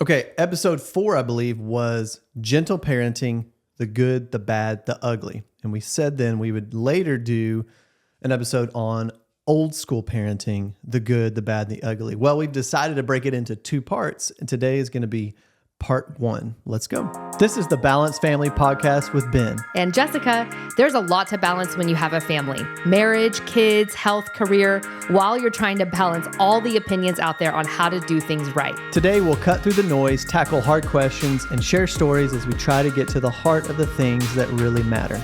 Okay, episode 4, I believe, was gentle parenting, the good, the bad, the ugly. And we said then we would later do an episode on old school parenting, the good, the bad, the ugly. Well, we've decided to break it into 2 parts, and today is going to be part 1. Let's go. This is the Balanced Family Podcast with Ben and Jessica. There's a lot to balance when you have a family: marriage, kids, health, career, while you're trying to balance all the opinions out there on how to do things right. Today, we'll cut through the noise, tackle hard questions, and share stories as we try to get to the heart of the things that really matter.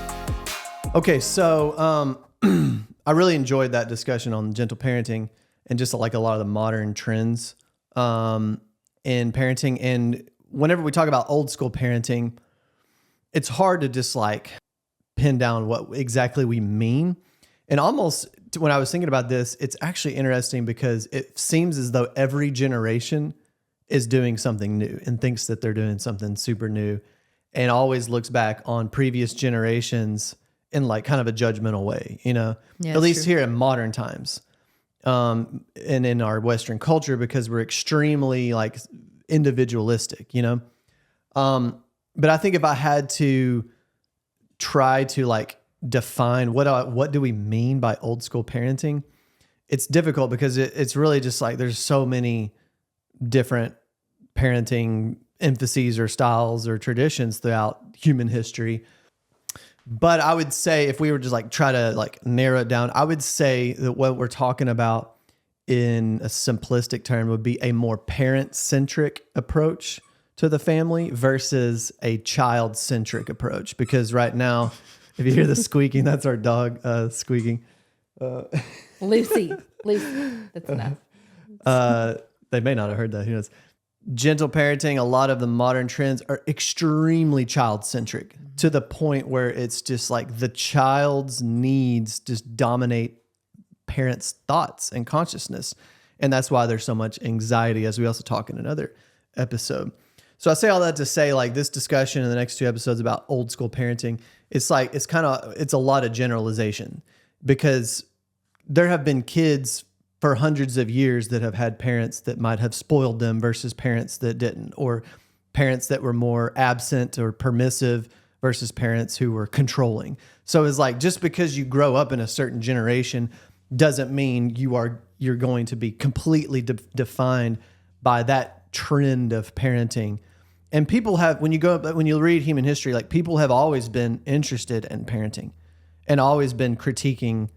Okay, so I really enjoyed that discussion on gentle parenting and just like a lot of the modern trends in parenting. And whenever we talk about old school parenting, it's hard to just like pin down what exactly we mean. And almost when I was thinking about this, it's actually interesting because it seems as though every generation is doing something new and thinks that they're doing something super new and always looks back on previous generations in like kind of a judgmental way, you know, at least here in modern times and in our Western culture, because we're extremely like individualistic, you know? But I think if I had to try to like define what do we mean by old school parenting, it's difficult because it's really just like there's so many different parenting emphases or styles or traditions throughout human history. But I would say if we were just like try to like narrow it down, I would say that what we're talking about in a simplistic term would be a more parent-centric approach to the family versus a child-centric approach. Because right now, if you hear the squeaking, that's our dog squeaking. Lucy, that's enough. They may not have heard that. Who knows? Gentle parenting, a lot of the modern trends are extremely child-centric to the point where it's just like the child's needs just dominate parents' thoughts and consciousness. And that's why there's so much anxiety, as we also talk in another episode. So I say all that to say, like, this discussion in the next 2 episodes about old school parenting, it's like, it's a lot of generalization, because there have been kids for hundreds of years that have had parents that might have spoiled them versus parents that didn't, or parents that were more absent or permissive versus parents who were controlling. So it's like, just because you grow up in a certain generation doesn't mean you're going to be completely defined by that trend of parenting. And people have, when you read human history, like people have always been interested in parenting and always been critiquing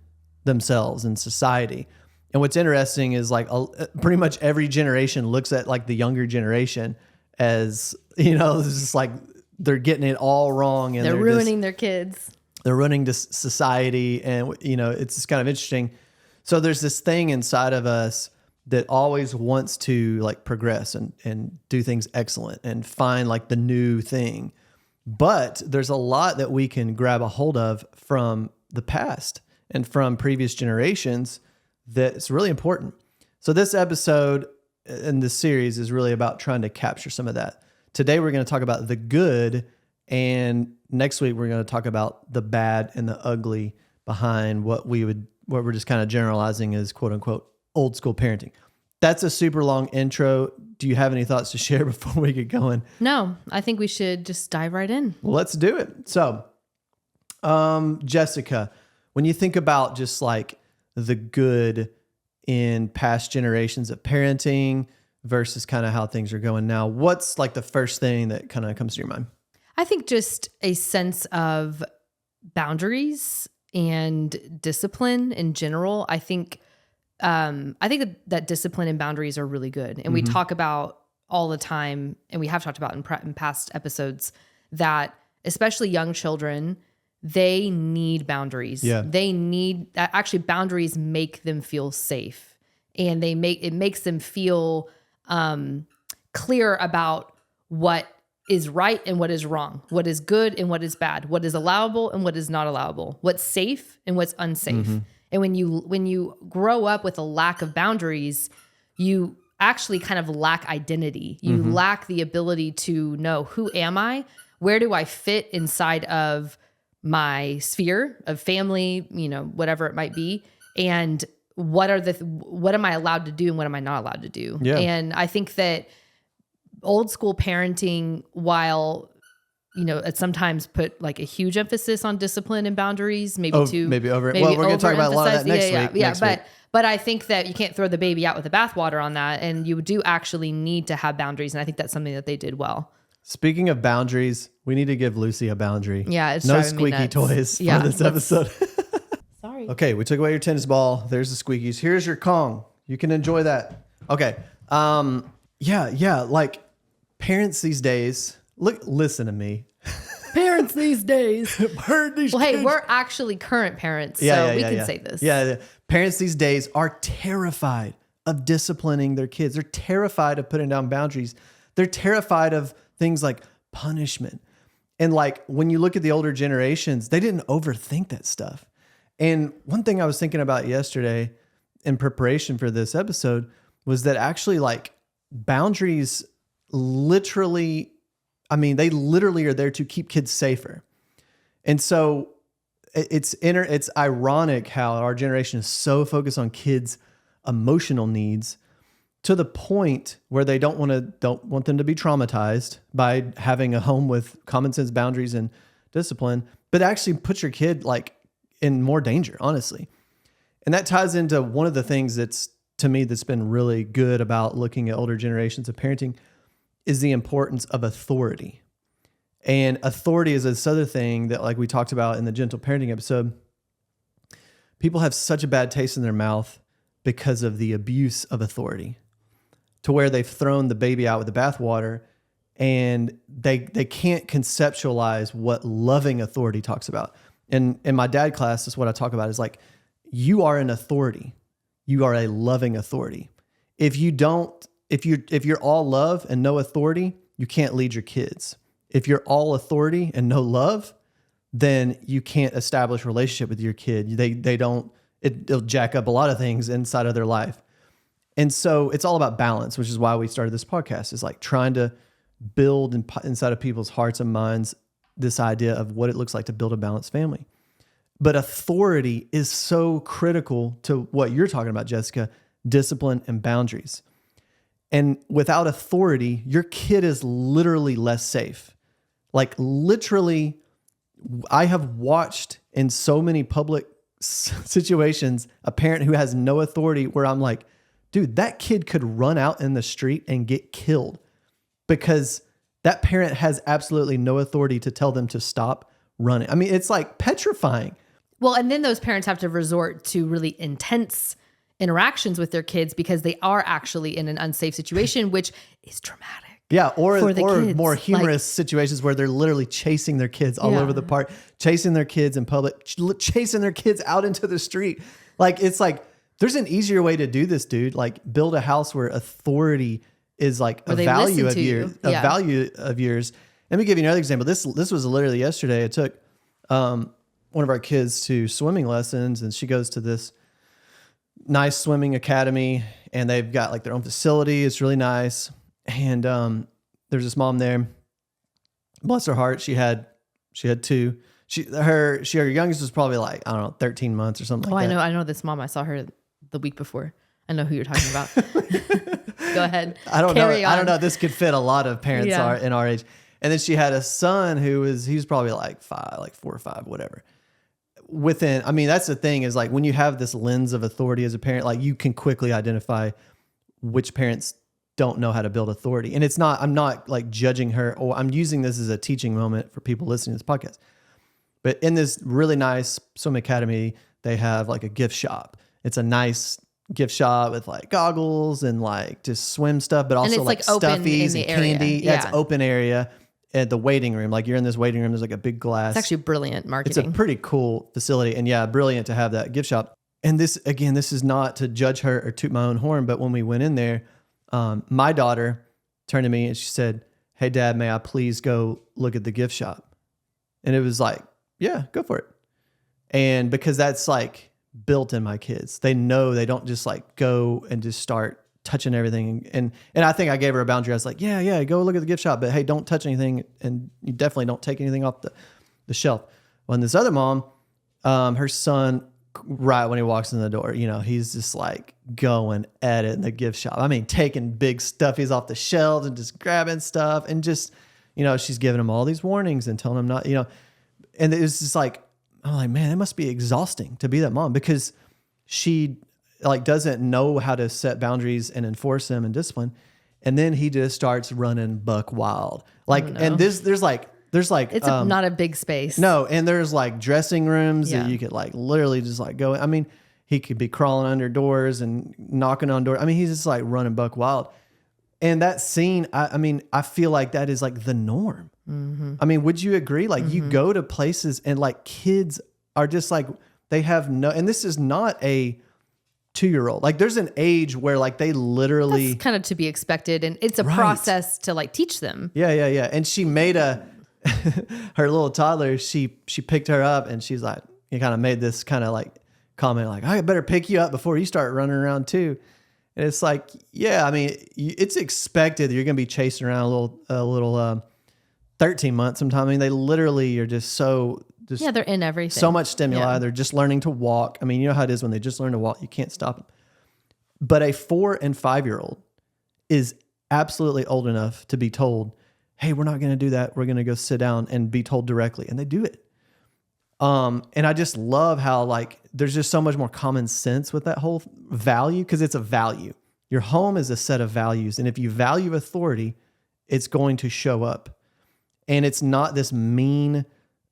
themselves and society. And what's interesting is like pretty much every generation looks at like the younger generation as, you know, it's just like they're getting it all wrong and they're ruining their kids. They're ruining this society, and you know, it's just kind of interesting. So there's this thing inside of us that always wants to like progress and do things excellent and find like the new thing. But there's a lot that we can grab a hold of from the past and from previous generations that's really important. So this episode in this series is really about trying to capture some of that. Today we're going to talk about the good, and next week we're going to talk about the bad and the ugly behind what we're just kind of generalizing as quote unquote old school parenting. That's a super long intro. Do you have any thoughts to share before we get going? No, I think we should just dive right in. Well, let's do it. So, Jessica, when you think about just like the good in past generations of parenting versus kind of how things are going now, what's like the first thing that kind of comes to your mind? I think just a sense of boundaries and discipline in general. I think that discipline and boundaries are really good. And we talk about all the time, and we have talked about in past episodes, that especially young children, they need boundaries. Yeah. They need actually boundaries make them feel safe, and it makes them feel clear about what is right and what is wrong, what is good and what is bad, what is allowable and what is not allowable, what's safe and what's unsafe. And when you grow up with a lack of boundaries, you actually kind of lack identity. You lack the ability to know, who am I? Where do I fit inside of my sphere of family, you know, whatever it might be? And what am I allowed to do and what am I not allowed to do? Yeah. And I think that old school parenting, while it sometimes put like a huge emphasis on discipline and boundaries, maybe Well, we're going to talk about a lot of that next week. But I think that you can't throw the baby out with the bathwater on that, and you do actually need to have boundaries, and I think that's something that they did well. Speaking of boundaries, we need to give Lucy a boundary. Yeah, it's no driving me squeaky nuts. toys for this episode. Sorry. Okay, we took away your tennis ball. There's the squeakies. Here's your Kong. You can enjoy that. Okay. Like parents these days. Listen to me. Parents these days. Kids. Hey, we're actually current parents, so we can say this. Yeah. Parents these days are terrified of disciplining their kids. They're terrified of putting down boundaries. They're terrified of things like punishment. And like when you look at the older generations, they didn't overthink that stuff. And one thing I was thinking about yesterday in preparation for this episode was that actually like boundaries they literally are there to keep kids safer. And so it's ironic how our generation is so focused on kids' emotional needs to the point where they don't want them to be traumatized by having a home with common sense boundaries and discipline, but actually put your kid like in more danger, honestly. And that ties into one of the things that's been really good about looking at older generations of parenting is the importance of authority. And authority is this other thing that like we talked about in the gentle parenting episode. People have such a bad taste in their mouth because of the abuse of authority, to where they've thrown the baby out with the bathwater and they can't conceptualize what loving authority talks about. And in my dad class, that's what I talk about is like, you are an authority. You are a loving authority. If you're all love and no authority, you can't lead your kids. If you're all authority and no love, then you can't establish a relationship with your kid. It'll jack up a lot of things inside of their life. And so it's all about balance, which is why we started this podcast, is like trying to build inside of people's hearts and minds this idea of what it looks like to build a balanced family. But authority is so critical to what you're talking about, Jessica, discipline and boundaries. And without authority, your kid is literally less safe. Like literally, I have watched in so many public situations, a parent who has no authority where I'm like, dude, that kid could run out in the street and get killed because that parent has absolutely no authority to tell them to stop running. I mean, it's like petrifying. Well, and then those parents have to resort to really intense interactions with their kids because they are actually in an unsafe situation, which is traumatic. Yeah, or kids. more humorous situations where they're literally chasing their kids all over the park, chasing their kids in public, chasing their kids out into the street. Like, it's like, there's an easier way to do this, dude. Like, build a house where authority is like a value of yours. Let me give you another example. This was literally yesterday. I took one of our kids to swimming lessons, and she goes to this nice swimming academy, and they've got like their own facility. It's really nice. And there's this mom there. Bless her heart. She had two. Her youngest was probably like, I don't know, 13 months or something like that. I know this mom. I saw her the week before. I know who you're talking about. Go ahead. I don't know. This could fit a lot of parents in our age. And then she had a son he was probably like 4 or 5, whatever. That's the thing is like when you have this lens of authority as a parent, like you can quickly identify which parents don't know how to build authority. And I'm not like judging her, or I'm using this as a teaching moment for people listening to this podcast. But in this really nice swim academy, they have like a gift shop. It's a nice gift shop with like goggles and like just swim stuff, but also like stuffies and candy. Yeah, it's open area at the waiting room. Like you're in this waiting room, there's like a big glass. It's actually brilliant marketing. It's a pretty cool facility, and brilliant to have that gift shop. And this is not to judge her or toot my own horn, but when we went in there, my daughter turned to me and she said, "Hey Dad, may I please go look at the gift shop?" And it was like, yeah, go for it. And because that's like built in my kids, they know they don't just like go and just start touching everything. And I think I gave her a boundary. I was like, yeah, go look at the gift shop, but hey, don't touch anything. And you definitely don't take anything off the shelf. Well, and this other mom, her son right when he walks in the door, you know, he's just like going at it in the gift shop. I mean, taking big stuffies off the shelves and just grabbing stuff and just, you know, she's giving him all these warnings and telling him not, you know, and it was just like, I'm like, man, it must be exhausting to be that mom because she like doesn't know how to set boundaries and enforce them and discipline. And then he just starts running buck wild. Like, and there's like, it's not a big space. No. And there's like dressing rooms that you could like literally just like go. I mean, he could be crawling under doors and knocking on doors. I mean, he's just like running buck wild. And that scene, I mean, I feel like that is like the norm. Mm-hmm. I mean, would you agree? Like you go to places and like kids are just like, they have no, and this is not a 2-year-old. Like there's an age where like they literally. That's kind of to be expected. And it's a process to like teach them. Yeah. And she made her little toddler, she picked her up and she's like, you kind of made this kind of like comment like, I better pick you up before you start running around too. And it's like, yeah, I mean, it's expected that you're going to be chasing around a little 13 months sometime. I mean, they literally are just they're in everything. So much stimuli. Yeah. They're just learning to walk. I mean, you know how it is when they just learn to walk, you can't stop them. But a 4 and 5-year-old is absolutely old enough to be told, hey, we're not going to do that. We're going to go sit down and be told directly. And they do it. And I just love how like, there's just so much more common sense with that whole value. Cause it's a value. Your home is a set of values. And if you value authority, it's going to show up. And it's not this mean,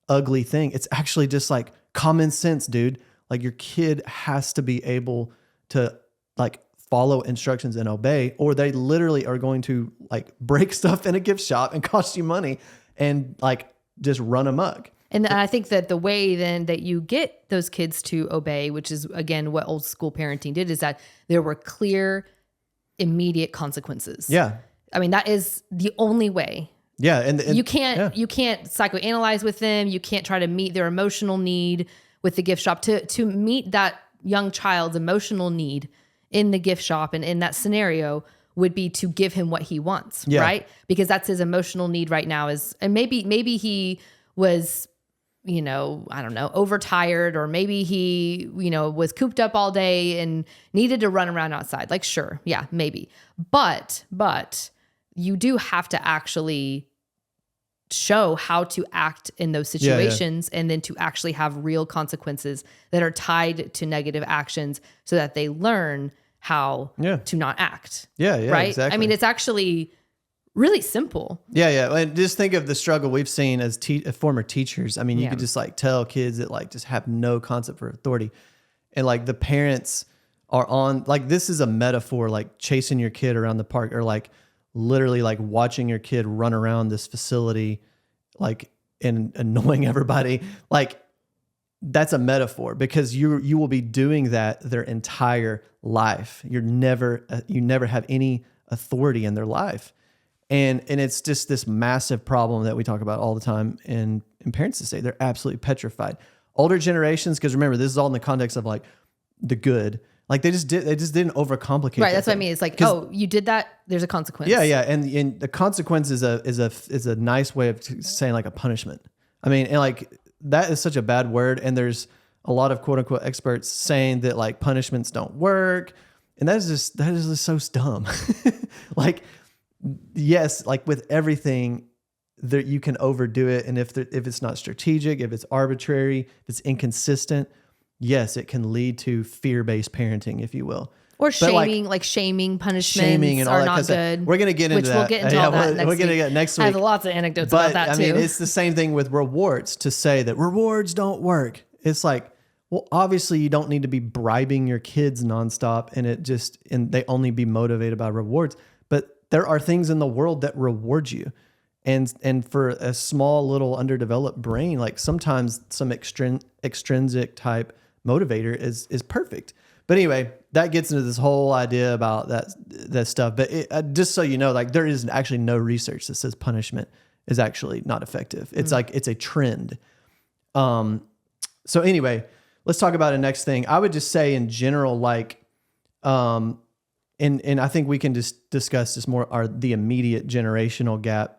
ugly thing. It's actually just like common sense, dude. Like your kid has to be able to like follow instructions and obey, or they literally are going to like break stuff in a gift shop and cost you money and like just run amok. And I think that the way then that you get those kids to obey, which is again what old school parenting did, is that there were clear, immediate consequences. Yeah. I mean, that is the only way. Yeah. And you can't psychoanalyze with them. You can't try to meet their emotional need with the gift shop. To meet that young child's emotional need in the gift shop and in that scenario would be to give him what he wants, right? Because that's his emotional need right now and maybe he was, you know, I don't know, overtired, or maybe he, you know, was cooped up all day and needed to run around outside. Like, sure. Yeah, maybe. But you do have to actually show how to act in those situations and then to actually have real consequences that are tied to negative actions so that they learn how to not act. Yeah, right? Exactly. I mean, it's actually really simple. Yeah. And just think of the struggle we've seen as former teachers. I mean, you could just like tell kids that like just have no concept for authority. And like the parents are on, like, this is a metaphor, like chasing your kid around the park or like literally like watching your kid run around this facility, like, and annoying everybody. Like that's a metaphor because you will be doing that their entire life. You never have any authority in their life. And it's just this massive problem that we talk about all the time. And parents to say they're absolutely petrified. Older generations, because remember, this is all in the context of like the good. Like they just didn't overcomplicate. Right. That's what I mean. It's like, oh, you did that. There's a consequence. Yeah. And the consequence is a nice way of saying like a punishment. I mean, and like that is such a bad word. And there's a lot of quote unquote experts saying that like punishments don't work. And that is just so dumb. Like, yes, like with everything that you can overdo it. And if it's not strategic, if it's arbitrary, if it's inconsistent, yes, it can lead to fear-based parenting, if you will. Or shaming, like shaming punishments are not good. We're going to get into that. We'll get into all that next week. We're going to get next week. I have lots of anecdotes about that too. I mean, it's the same thing with rewards. To say that rewards don't work, it's like, well, obviously you don't need to be bribing your kids nonstop and they only be motivated by rewards. But there are things in the world that reward you. And for a small little underdeveloped brain, like sometimes some extrinsic type motivator is perfect. But anyway, that gets into this whole idea about that stuff. But just so you know, like there is actually no research that says punishment is actually not effective. It's like, it's a trend. So anyway, let's talk about the next thing. I would just say in general, like, and I think we can just discuss this more, the immediate generational gap.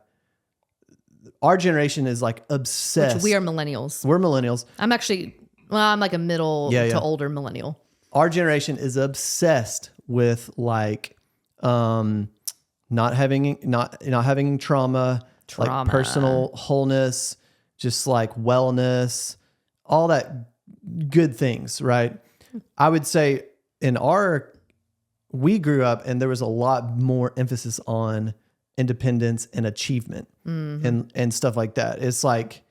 Our generation is like obsessed. Which we are millennials. We're millennials. I'm actually Well, I'm like a middle Yeah, to yeah. older millennial. Our generation is obsessed with like not having trauma, like personal wholeness, just like wellness, all that good things, right? I would say we grew up and there was a lot more emphasis on independence and achievement and stuff like that. It's like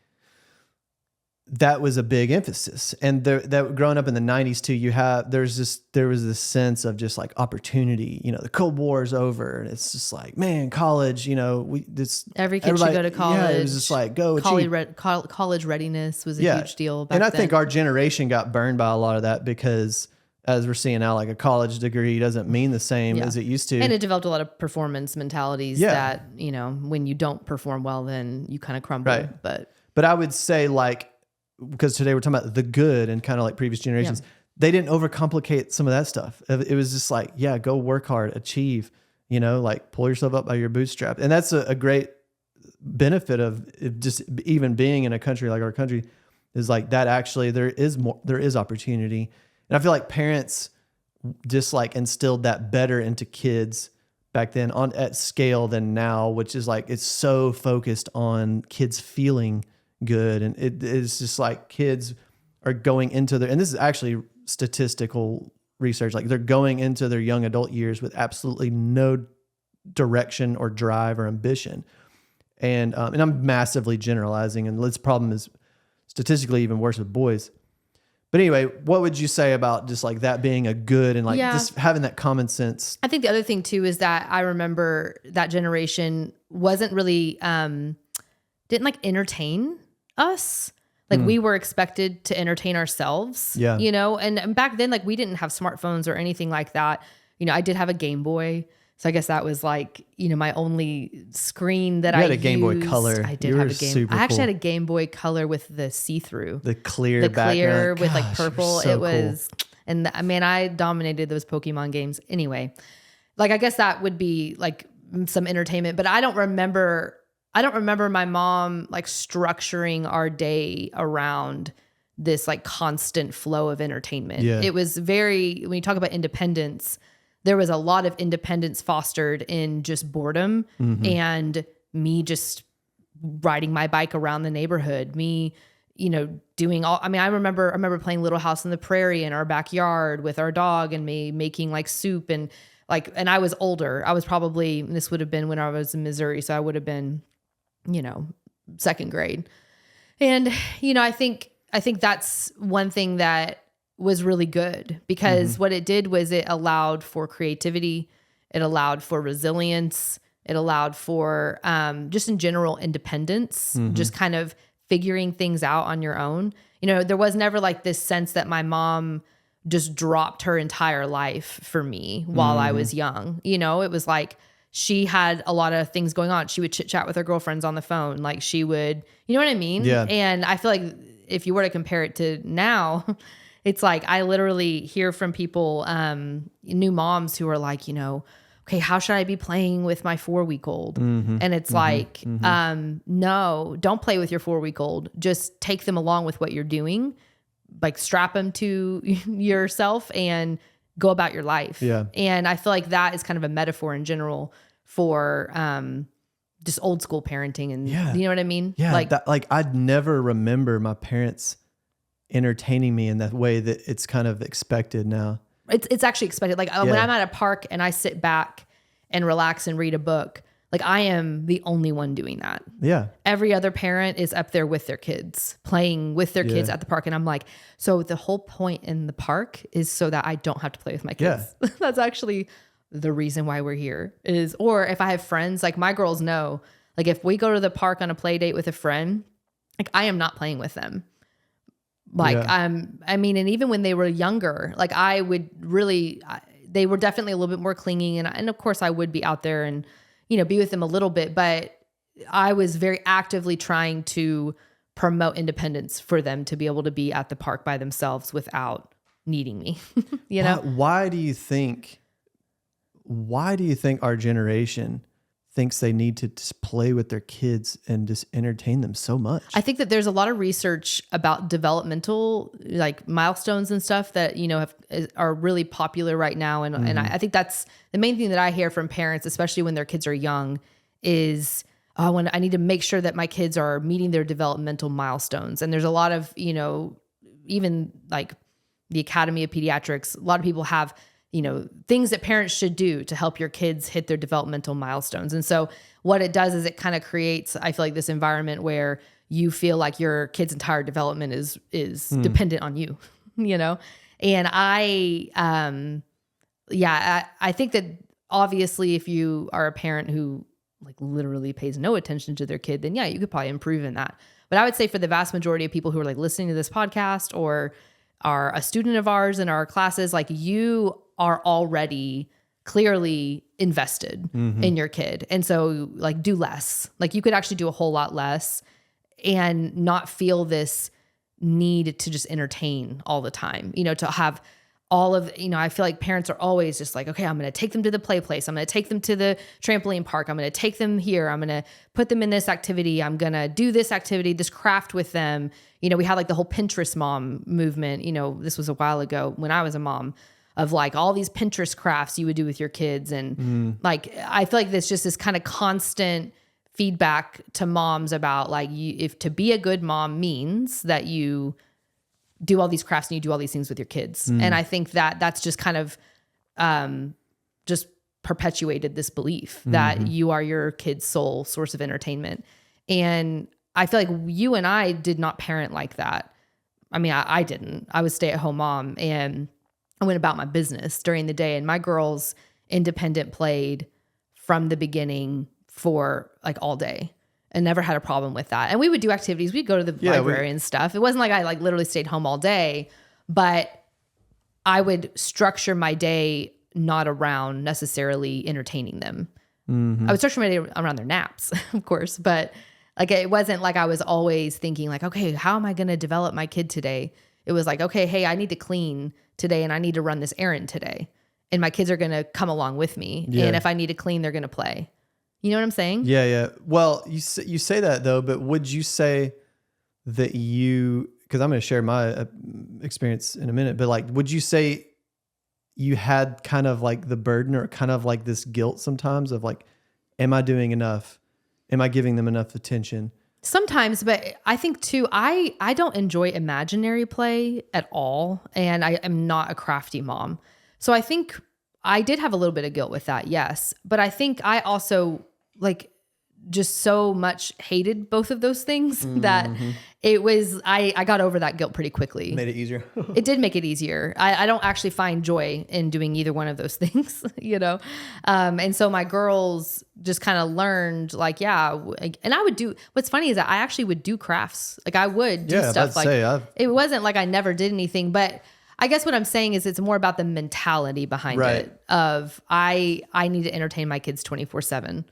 that was a big emphasis. And that growing up in the 90s too, there was this sense of just like opportunity. You know, the Cold War is over and it's just like, man, college, you know, every kid should go to college. Yeah, it was just like go achieve. College readiness was a huge deal back and I then. think our generation got burned by a lot of that because as we're seeing now, like a college degree doesn't mean the same as it used to. And it developed a lot of performance mentalities that, you know, when you don't perform well, then you kind of crumble. Right. But I would say like, because today we're talking about the good and kind of like previous generations, they didn't overcomplicate some of that stuff. It was just like, yeah, go work hard, achieve, you know, like pull yourself up by your bootstrap. And that's a great benefit of just even being in a country like our country is like that actually there is opportunity. And I feel like parents just like instilled that better into kids back then at scale than now, which is like, it's so focused on kids feeling good. And it is just like kids are going into and this is actually statistical research, like they're going into their young adult years with absolutely no direction or drive or ambition. And I'm massively generalizing, and this problem is statistically even worse with boys. But anyway, what would you say about just like that being a good and like just having that common sense? I think the other thing too is that I remember that generation wasn't really, didn't like entertain us. Like we were expected to entertain ourselves, you know? And back then, like we didn't have smartphones or anything like that. You know, I did have a Game Boy. So I guess that was like, you know, my only screen that I used. You had a Game Boy Color. I did have a Game Boy. I actually had a Game Boy Color with the see-through. The clear background. With like purple. So it was, and I mean, I dominated those Pokemon games. Anyway, like I guess that would be like some entertainment, but I don't remember my mom like structuring our day around this like constant flow of entertainment. Yeah. It was very, when you talk about independence, there was a lot of independence fostered in just boredom and me just riding my bike around the neighborhood, me, you know, doing all, I mean, I remember playing Little House on the Prairie in our backyard with our dog and me making like soup and like, and I was older. I was probably, this would have been when I was in Missouri. So I would have been, you know, second grade. And, you know, I think that's one thing that was really good because what it did was it allowed for creativity. It allowed for resilience. It allowed for just in general independence, just kind of figuring things out on your own. You know, there was never like this sense that my mom just dropped her entire life for me while I was young. You know, it was like she had a lot of things going on. She would chit chat with her girlfriends on the phone. Like she would, you know what I mean? Yeah. And I feel like if you were to compare it to now, it's like I literally hear from people, new moms who are like, you know, okay, how should I be playing with my 4-week-old? And it's like, no, don't play with your 4-week-old. Just take them along with what you're doing. Like strap them to yourself and go about your life. Yeah. And I feel like that is kind of a metaphor in general for just old school parenting. And you know what I mean? Yeah. Like I'd never remember my parents entertaining me in that way that it's kind of expected now. It's actually expected. Like when I'm at a park and I sit back and relax and read a book, like I am the only one doing that. Yeah. Every other parent is up there with their kids, playing with their kids at the park. And I'm like, so the whole point in the park is so that I don't have to play with my kids. Yeah. That's actually the reason why we're here is, or if I have friends, like my girls know, like if we go to the park on a play date with a friend, like I am not playing with them. Like, I mean, and even when they were younger, like I would really, they were definitely a little bit more clinging. And of course I would be out there and, you know, be with them a little bit, but I was very actively trying to promote independence for them to be able to be at the park by themselves without needing me, you know? Why do you think our generation thinks they need to just play with their kids and just entertain them so much. I think that there's a lot of research about developmental like milestones and stuff that, are really popular right now. And I think that's the main thing that I hear from parents, especially when their kids are young, is when I need to make sure that my kids are meeting their developmental milestones. And there's a lot of, even like the Academy of Pediatrics, a lot of people have things that parents should do to help your kids hit their developmental milestones. And so what it does is it kind of creates, I feel like, this environment where you feel like your kid's entire development is dependent on you, And I think that obviously if you are a parent who like literally pays no attention to their kid, then you could probably improve in that. But I would say for the vast majority of people who are like listening to this podcast or are a student of ours in our classes, like you are already clearly invested in your kid. And so like do less. Like you could actually do a whole lot less and not feel this need to just entertain all the time, to have all of, I feel like parents are always just like, okay, I'm going to take them to the play place. I'm going to take them to the trampoline park. I'm going to take them here. I'm going to put them in this activity. I'm going to do this activity, this craft with them. We had like the whole Pinterest mom movement. This was a while ago when I was a mom, of like all these Pinterest crafts you would do with your kids. And like, I feel like there's just this kind of constant feedback to moms about like, if to be a good mom means that you do all these crafts and you do all these things with your kids. And I think that that's just kind of just perpetuated this belief that you are your kid's sole source of entertainment. And I feel like you and I did not parent like that. I mean, I didn't. I was a stay-at-home mom and I went about my business during the day, and my girls independent played from the beginning for like all day. And never had a problem with that. And we would do activities. We'd go to the library and stuff. It wasn't like I like literally stayed home all day, but I would structure my day not around necessarily entertaining them. I would structure my day around their naps, of course, but like it wasn't like I was always thinking like, okay, how am I going to develop my kid today? It was like, okay, hey, I need to clean today and I need to run this errand today. And my kids are going to come along with me. Yeah. And if I need to clean, they're going to play. You know what I'm saying? Yeah. Well, you say that though, but would you say that because I'm going to share my experience in a minute, but like, would you say you had kind of like the burden or kind of like this guilt sometimes of like, am I doing enough? Am I giving them enough attention? Sometimes, but I think too, I don't enjoy imaginary play at all. And I am not a crafty mom. So I think I did have a little bit of guilt with that. Yes. But I think I also like just so much hated both of those things that it was, I got over that guilt pretty quickly. Made it easier. It did make it easier. I don't actually find joy in doing either one of those things, And so my girls just kind of learned like, and I would do, what's funny is that I actually would do crafts. Like I would do stuff like, it wasn't like I never did anything, but I guess what I'm saying is it's more about the mentality behind it of I need to entertain my kids 24/7.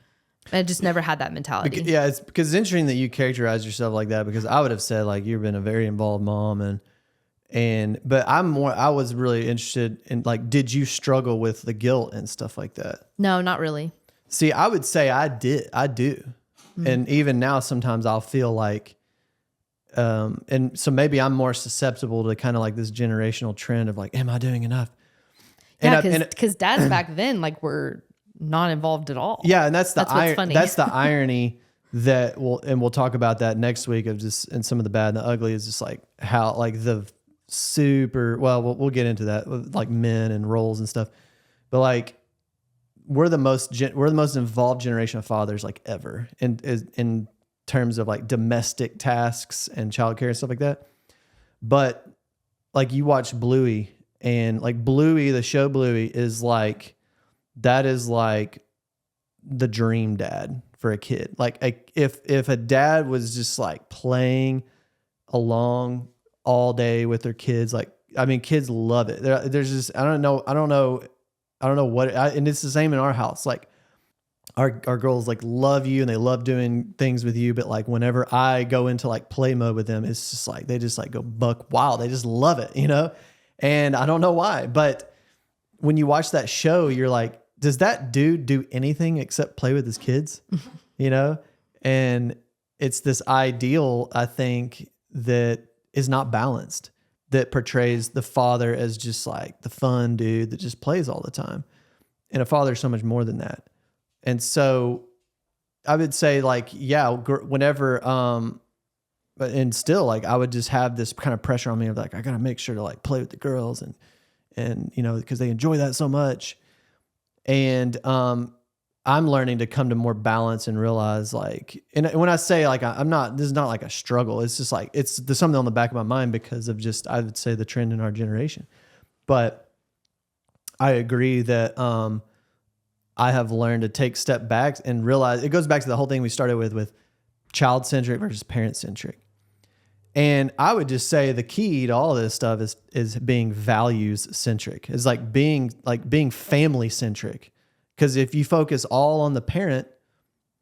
I just never had that mentality. It's because it's interesting that you characterize yourself like that, because I would have said like you've been a very involved mom but I was really interested in like, did you struggle with the guilt and stuff like that? No, not really. See, I would say I do. And even now, sometimes I'll feel like, and so maybe I'm more susceptible to kind of like this generational trend of like, am I doing enough? Yeah, because dads back then like were not involved at all. Yeah, and that's what's funny. That's the irony that we'll talk about that next week of just, and some of the bad and the ugly is just like how like the super, we'll get into that with like men and roles and stuff, but like we're the most involved generation of fathers like ever in terms of like domestic tasks and childcare and stuff like that. But like you watch Bluey, and like Bluey, the show Bluey is like, that is like the dream dad for a kid. Like if a dad was just like playing along all day with their kids, like, I mean, kids love it. There's just, I don't know what, and it's the same in our house. Like our girls like love you and they love doing things with you. But like whenever I go into like play mode with them, it's just like, they just like go buck wild. They just love it, And I don't know why, but when you watch that show, you're like, does that dude do anything except play with his kids? You know? And it's this ideal, I think, that is not balanced, that portrays the father as just like the fun dude that just plays all the time. And a father is so much more than that. And so I would say like, yeah, whenever, and still like, I would just have this kind of pressure on me of like, I got to make sure to like play with the girls and, you know, because they enjoy that so much. And, I'm learning to come to more balance and realize like, and when I say like, this is not like a struggle. It's just like, there's something on the back of my mind because of just, I would say the trend in our generation. But I agree that, I have learned to take step back and realize it goes back to the whole thing we started with child centric versus parent centric. And I would just say the key to all of this stuff is being values centric. It's like being family centric. Because if you focus all on the parent,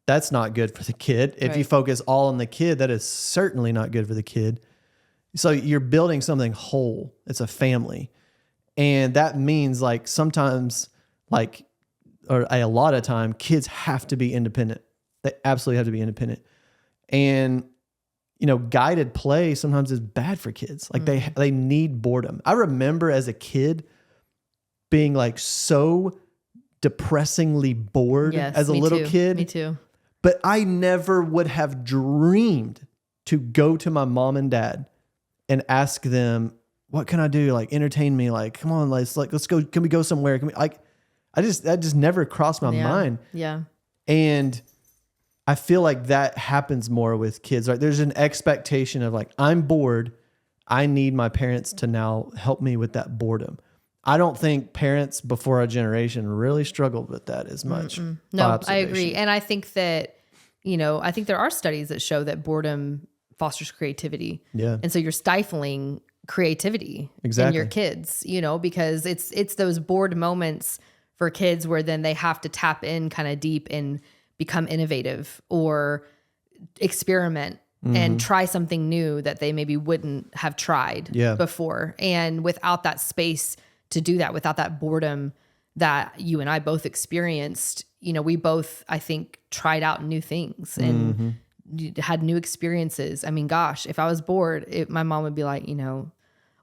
that's not good for the kid. If you focus all on the kid, that is certainly not good for the kid. So you're building something whole. It's a family. And that means like sometimes like, or a lot of time, kids have to be independent. They absolutely have to be independent. And, you know, guided play sometimes is bad for kids. Like they need boredom. I remember as a kid being like so depressingly bored as a little kid. Me too. But I never would have dreamed to go to my mom and dad and ask them, what can I do? Like entertain me. Like, come on, let's go. Can we go somewhere? Can we that just never crossed my mind. Yeah. And I feel like that happens more with kids. Right? There's an expectation of like, I'm bored. I need my parents to now help me with that boredom. I don't think parents before our generation really struggled with that as much. No, I agree. And I think that, you know, I think there are studies that show that boredom fosters creativity. Yeah. And so you're stifling creativity in your kids, you know, because it's those bored moments for kids where then they have to tap in kind of deep and become innovative or experiment and try something new that they maybe wouldn't have tried before. And without that space to do that, without that boredom that you and I both experienced, you know, we both, I think, tried out new things and had new experiences. I mean, gosh, if I was bored, my mom would be like, you know,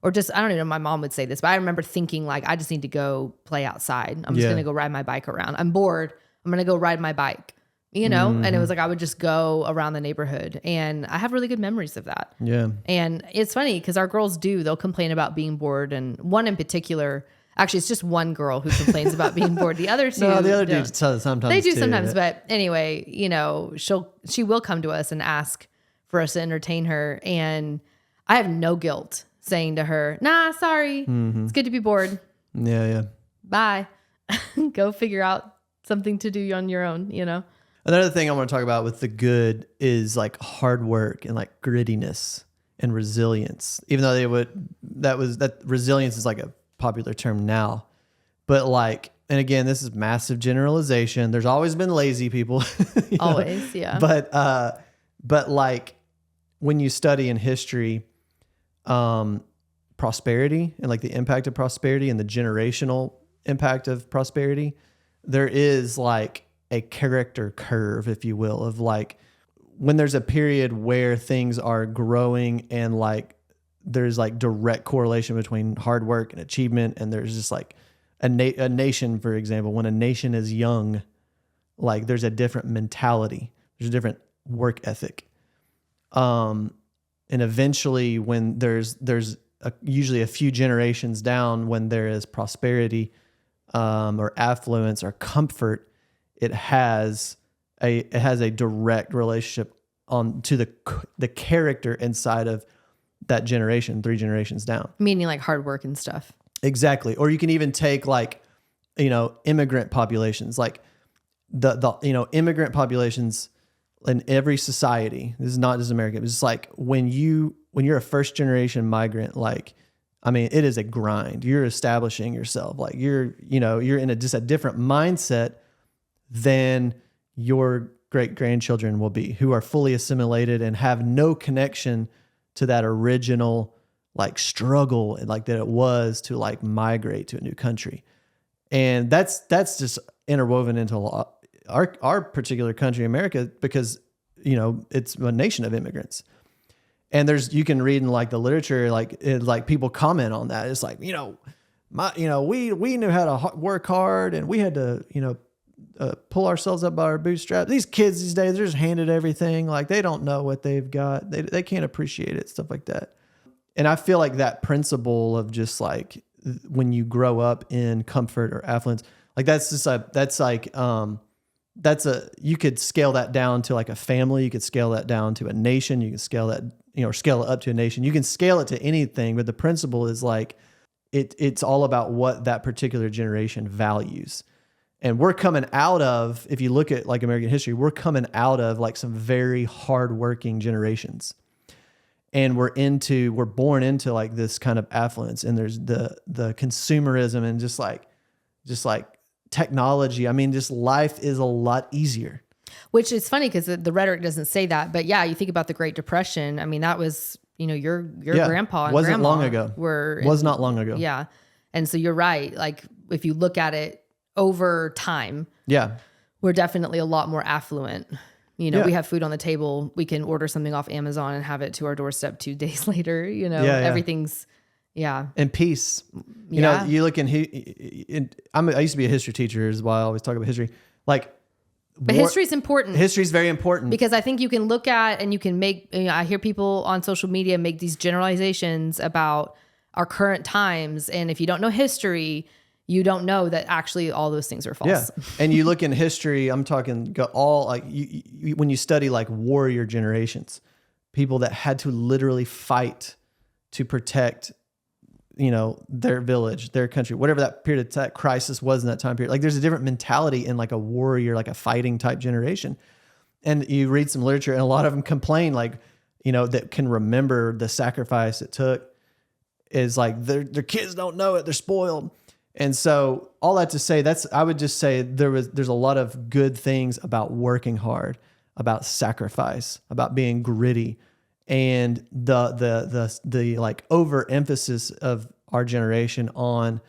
or just, I don't even know, my mom would say this, but I remember thinking like, I just need to go play outside. I'm just going to go ride my bike around. I'm bored. I'm going to go ride my bike, you know? And it was like, I would just go around the neighborhood and I have really good memories of that. Yeah. And it's funny because our girls they'll complain about being bored. And one in particular, actually it's just one girl who complains about being bored. The other two, no, the other dudes sometimes they do too, sometimes, but anyway, you know, she will come to us and ask for us to entertain her. And I have no guilt saying to her, nah, sorry. It's good to be bored. Yeah. Bye. Go figure out something to do on your own, you know? Another thing I want to talk about with the good is like hard work and like grittiness and resilience, even though that resilience is like a popular term now, but like, and again, this is massive generalization. There's always been lazy people. Always. Yeah. But like when you study in history, prosperity and like the impact of prosperity and the generational impact of prosperity, there is like a character curve, if you will, of like when there's a period where things are growing and like there's like direct correlation between hard work and achievement. And there's just like a nation, for example, when a nation is young, like there's a different mentality, there's a different work ethic. And eventually when there's usually a few generations down, when there is prosperity, or affluence or comfort, it has a direct relationship to the character inside of that generation, 3 generations down. Meaning like hard work and stuff. Exactly. Or you can even take like, you know, immigrant populations, like the you know, immigrant populations in every society. This is not just America. It's just like when you're a first generation migrant, like, I mean, it is a grind. You're establishing yourself. Like you're in just a different mindset than your great grandchildren will be, who are fully assimilated and have no connection to that original like struggle and like that it was to like migrate to a new country. And that's just interwoven into our particular country, America, because, you know, it's a nation of immigrants. And you can read in like the literature, like people comment on that. It's like, we knew how to work hard, and we had to, pull ourselves up by our bootstraps. These kids these days, they're just handed everything. Like, they don't know what they've got. They can't appreciate it, stuff like that. And I feel like that principle of just like, when you grow up in comfort or affluence, like you could scale that down to like a family. You could scale that down to a nation. You can scale that, or scale it up to a nation. You can scale it to anything, but the principle is like, it's all about what that particular generation values. And we're coming out of, if you look at like American history, we're coming out of like some very hardworking generations. And we're born into like this kind of affluence, and there's the consumerism and just like technology. I mean, just life is a lot easier. Which is funny because the rhetoric doesn't say that, but yeah, you think about the Great Depression. I mean, that was, your grandpa and wasn't grandma long ago. Was not long ago. Yeah. And so you're right. Like, if you look at it over time, we're definitely a lot more affluent. We have food on the table. We can order something off Amazon and have it to our doorstep 2 days later. Everything's, and peace. You look I used to be a history teacher as well. I always talk about history. But history is important. History is very important. Because I think you can look at and you can make, I hear people on social media make these generalizations about our current times. And if you don't know history, you don't know that actually all those things are false. Yeah. And you look in history, I'm talking all like when you study like warrior generations, people that had to literally fight to protect, their village, their country, whatever that period of that crisis was in that time period. Like, there's a different mentality in like a warrior, like a fighting type generation. And you read some literature, and a lot of them complain, like, that can remember the sacrifice it took, is like their kids don't know it. They're spoiled. And so all that to say, I would just say there's a lot of good things about working hard, about sacrifice, about being gritty, and the like overemphasis of our generation on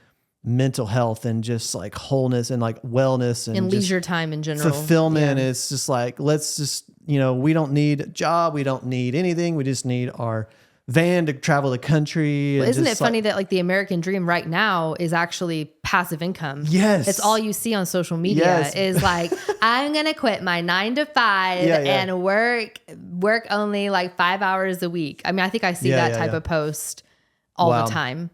mental health and just like wholeness and like wellness and leisure time in general. Fulfillment. Yeah. It's just like, let's just, we don't need a job. We don't need anything. We just need our van to travel the country. Well, isn't it funny that like the American dream right now is actually passive income? Yes. It's all you see on social media is like, I'm going to quit my 9 to 5 and work only like 5 hours a week. I mean, I think I see that type of post all the time.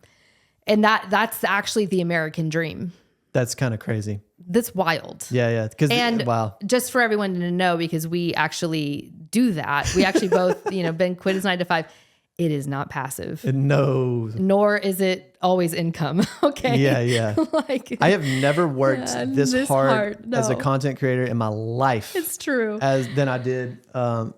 And that's actually the American dream. That's kind of crazy. That's wild. Yeah. Wow. Just for everyone to know, because we actually do that. We actually both, been quit his 9 to 5. It is not passive. No. Nor is it always income. Okay. Yeah. I have never worked this hard as a content creator in my life. It's true. Than I did. Don't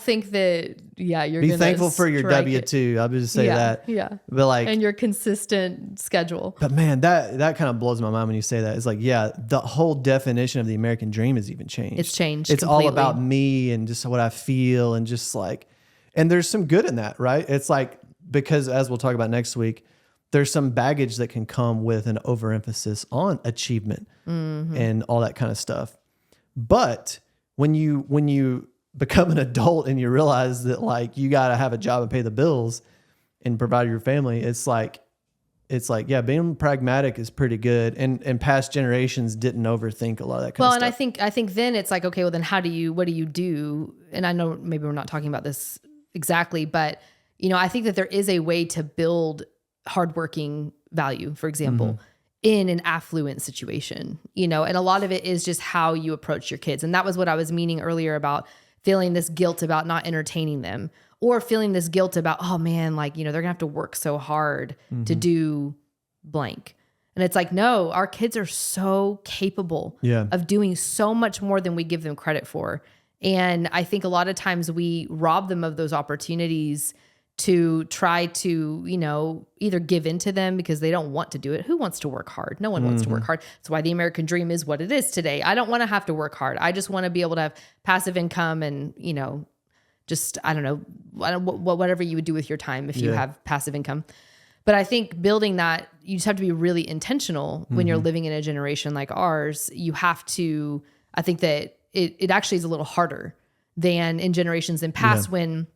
think that. Yeah, you're be thankful for your W-2. I would just say that. Yeah. But and your consistent schedule. But man, that kind of blows my mind when you say that. It's like, the whole definition of the American dream has even changed. It's changed. It's completely. all about me and just what I feel, and just like, and there's some good in that, right? It's like, because as we'll talk about next week, there's some baggage that can come with an overemphasis on achievement and all that kind of stuff. But when you become an adult and you realize that like you got to have a job and pay the bills and provide your family, it's like, being pragmatic is pretty good. And past generations didn't overthink a lot of that kind of stuff. Well, and I think then it's like, okay, well then what do you do? And I know maybe we're not talking about this exactly, but I think that there is a way to build hardworking value, for example, in an affluent situation, and a lot of it is just how you approach your kids. And that was what I was meaning earlier about feeling this guilt about not entertaining them, or feeling this guilt about, oh man, like, they're gonna have to work so hard to do blank. And it's like, no, our kids are so capable of doing so much more than we give them credit for. And I think a lot of times we rob them of those opportunities to try to, either give into them because they don't want to do it. Who wants to work hard? No one wants to work hard. That's why the American dream is what it is today. I don't want to have to work hard. I just want to be able to have passive income and, just, I don't know, whatever you would do with your time if you have passive income. But I think building that, you just have to be really intentional when you're living in a generation like ours. You have to, I think that it actually is a little harder than in generations in past when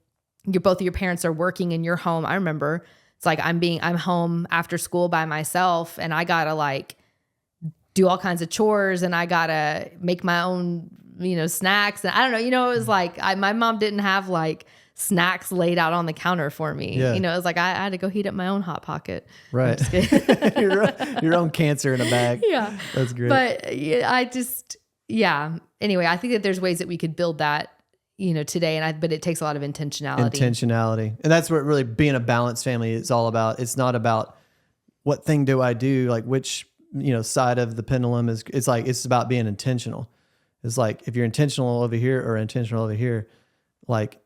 both of your parents are working in your home. I remember it's like I'm home after school by myself, and I gotta like do all kinds of chores, and I gotta make my own, snacks. And I don't know, it was like my mom didn't have like snacks laid out on the counter for me. Yeah. It was like I had to go heat up my own Hot Pocket. Right. your own cancer in a bag. Yeah. That's great. But anyway, I think that there's ways that we could build that, today. But it takes a lot of intentionality. And that's what really being a balanced family is all about. It's not about what thing do I do, like which, side of the pendulum is. It's about being intentional. It's like, if you're intentional over here or intentional over here, like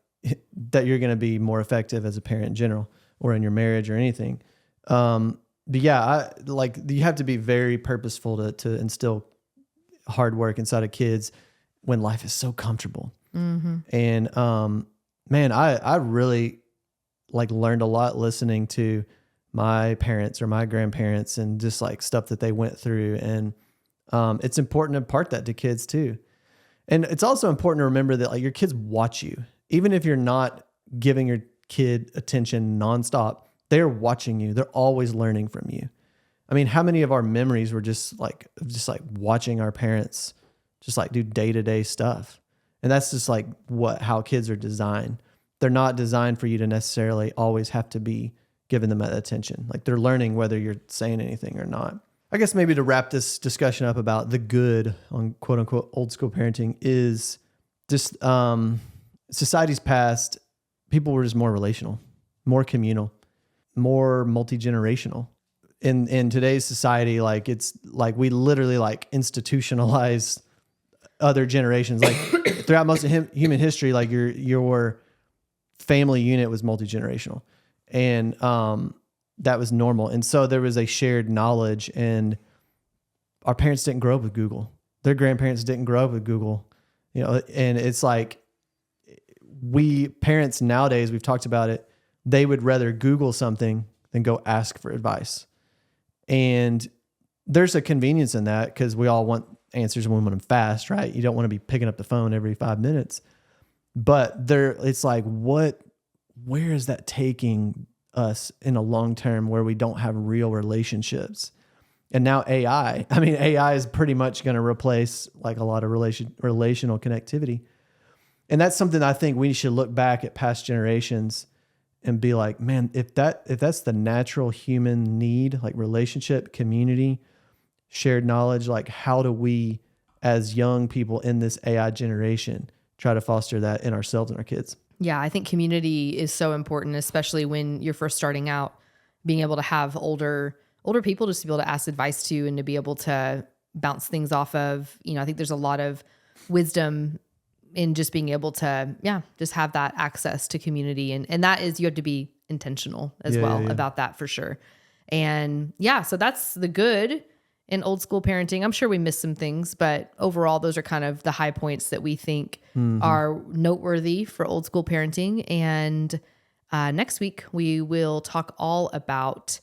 that you're going to be more effective as a parent in general or in your marriage or anything. But yeah, you have to be very purposeful to instill hard work inside of kids when life is so comfortable. And, man, I really learned a lot listening to my parents or my grandparents and just like stuff that they went through. And, it's important to impart that to kids too. And it's also important to remember that your kids watch you, even if you're not giving your kid attention nonstop, they're watching you. They're always learning from you. I mean, how many of our memories were just like watching our parents just do day-to-day stuff. And that's just how kids are designed. They're not designed for you to necessarily always have to be giving them that attention. They're learning whether you're saying anything or not. I guess maybe to wrap this discussion up about the good on quote unquote old school parenting is just, society's past, people were just more relational, more communal, more multi-generational. In today's society, it's we literally institutionalize other generations. Throughout most of human history, your family unit was multi-generational, and that was normal. And so there was a shared knowledge, and our parents didn't grow up with Google. Their grandparents didn't grow up with Google, and it's we parents nowadays, we've talked about it, they would rather Google something than go ask for advice. And there's a convenience in that because we all want answers and we want them fast, right? You don't want to be picking up the phone every 5 minutes. But it's where is that taking us in a long term where we don't have real relationships? And now AI is pretty much going to replace a lot of relational connectivity. And that's something I think we should look back at past generations and be like, man, if that's the natural human need, relationship, community, shared knowledge, how do we as young people in this AI generation try to foster that in ourselves and our kids? Yeah, I think community is so important, especially when you're first starting out, being able to have older people just to be able to ask advice to and to be able to bounce things off of. I think there's a lot of wisdom in just being able to, just have that access to community. And that is, you have to be intentional as well about that for sure. And so that's the good in old school parenting. I'm sure we missed some things, but overall, those are kind of the high points that we think are noteworthy for old school parenting. And next week, we will talk all about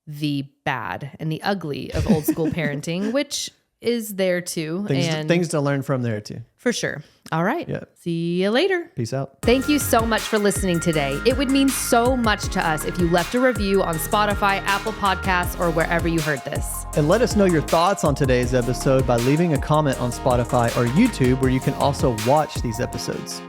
the bad and the ugly of old school parenting, which is there too. Things to learn from there too. For sure. All right. Yeah. See you later. Peace out. Thank you so much for listening today. It would mean so much to us if you left a review on Spotify, Apple Podcasts, or wherever you heard this. And let us know your thoughts on today's episode by leaving a comment on Spotify or YouTube, where you can also watch these episodes.